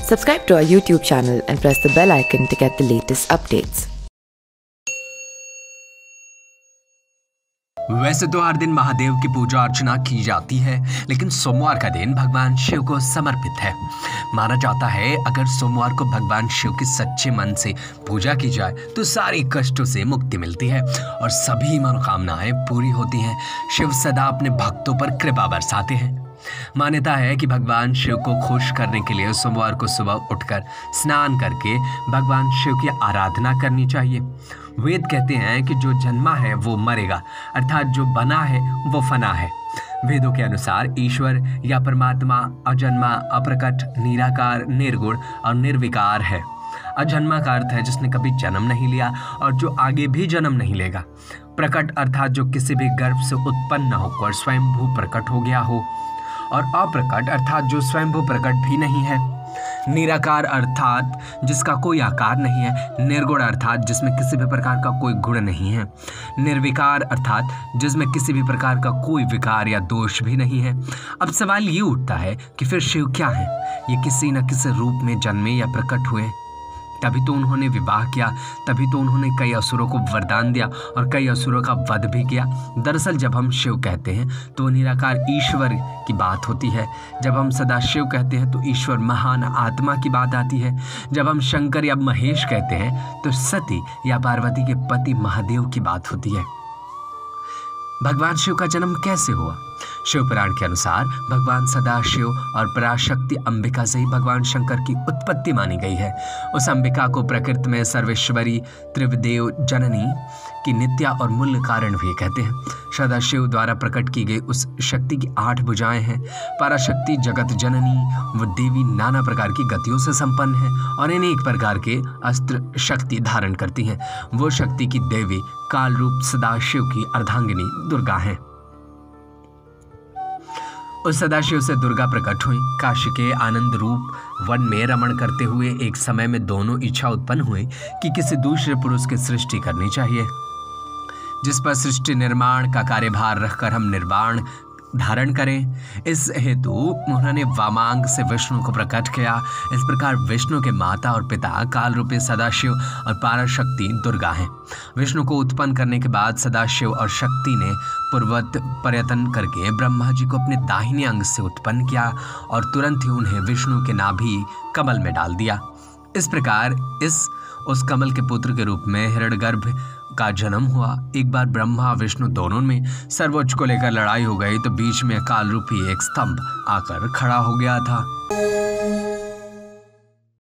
Subscribe to our YouTube channel and press the bell icon to get the latest updates. वैसे तो हर दिन महादेव की पूजा अर्चना की जाती है, लेकिन सोमवार का दिन भगवान शिव को समर्पित है। माना जाता है अगर सोमवार को भगवान शिव की सच्चे मन से पूजा की जाए तो सारे कष्टों से मुक्ति मिलती है और सभी मनोकामनाएं पूरी होती हैं। शिव सदा अपने भक्तों पर कृपा बरसाते हैं। मान्यता है कि भगवान शिव को खुश करने के लिए सोमवार को सुबह उठकर स्नान करके भगवान शिव की आराधना करनी चाहिए। वेद कहते हैं कि जो जन्मा है वो मरेगा, अर्थात जो बना है वो फना है। वेदों के अनुसार ईश्वर या परमात्मा अजन्मा, अप्रकट, निराकार, निर्गुण और निर्विकार है। अजन्मा का अर्थ है जिसने कभी जन्म नहीं लिया और जो आगे भी जन्म नहीं लेगा। प्रकट अर्थात जो किसी भी गर्भ से उत्पन्न न होकर स्वयंभू प्रकट हो गया हो, और अप्रकट अर्थात जो स्वयंभू प्रकट भी नहीं है। निराकार अर्थात जिसका कोई आकार नहीं है। निर्गुण अर्थात जिसमें किसी भी प्रकार का कोई गुण नहीं है। निर्विकार अर्थात जिसमें किसी भी प्रकार का कोई विकार या दोष भी नहीं है। अब सवाल ये उठता है कि फिर शिव क्या है? ये किसी न किसी रूप में जन्मे या प्रकट हुए, तभी तो उन्होंने विवाह किया, तभी तो उन्होंने कई असुरों को वरदान दिया और कई असुरों का वध भी किया। दरअसल जब हम शिव कहते हैं तो निराकार ईश्वर की बात होती है। जब हम सदा शिव कहते हैं तो ईश्वर महान आत्मा की बात आती है। जब हम शंकर या महेश कहते हैं तो सती या पार्वती के पति महादेव की बात होती है। भगवान शिव का जन्म कैसे हुआ? शिव पुराण के अनुसार भगवान सदाशिव और पराशक्ति अंबिका से ही भगवान शंकर की उत्पत्ति मानी गई है। उस अंबिका को प्रकृति में सर्वेश्वरी, त्रिविदेव जननी की नित्या और मूल कारण भी कहते हैं। सदाशिव द्वारा प्रकट की गई उस शक्ति की 8 भुजाएं हैं। पराशक्ति जगत जननी वो देवी नाना प्रकार की गतियों से संपन्न है और अनेक प्रकार के अस्त्र शक्ति धारण करती हैं। वो शक्ति की देवी काल रूप सदाशिव की अर्धांगिनी दुर्गा हैं। उस सदाशिव से दुर्गा प्रकट हुई। काशी के आनंद रूप वन में रमण करते हुए एक समय में दोनों इच्छा उत्पन्न हुई कि किसी दूसरे पुरुष की सृष्टि करनी चाहिए, जिस पर सृष्टि निर्माण का कार्यभार रखकर हम निर्वाण धारण करें। इस हेतु उन्होंने वामांग से विष्णु को प्रकट किया। इस प्रकार विष्णु के माता और पिता काल रूपी सदाशिव और पाराशक्ति दुर्गा हैं। विष्णु को उत्पन्न करने के बाद सदाशिव और शक्ति ने पूर्ववत प्रयत्न करके ब्रह्मा जी को अपने दाहिने अंग से उत्पन्न किया और तुरंत ही उन्हें विष्णु के नाभि कमल में डाल दिया। इस प्रकार उस कमल के पुत्र के रूप में हिरण्यगर्भ का जन्म हुआ। एक बार ब्रह्मा विष्णु दोनों में सर्वोच्च को लेकर लड़ाई हो गई तो बीच में काल रूपी एक स्तंभ आकर खड़ा हो गया था।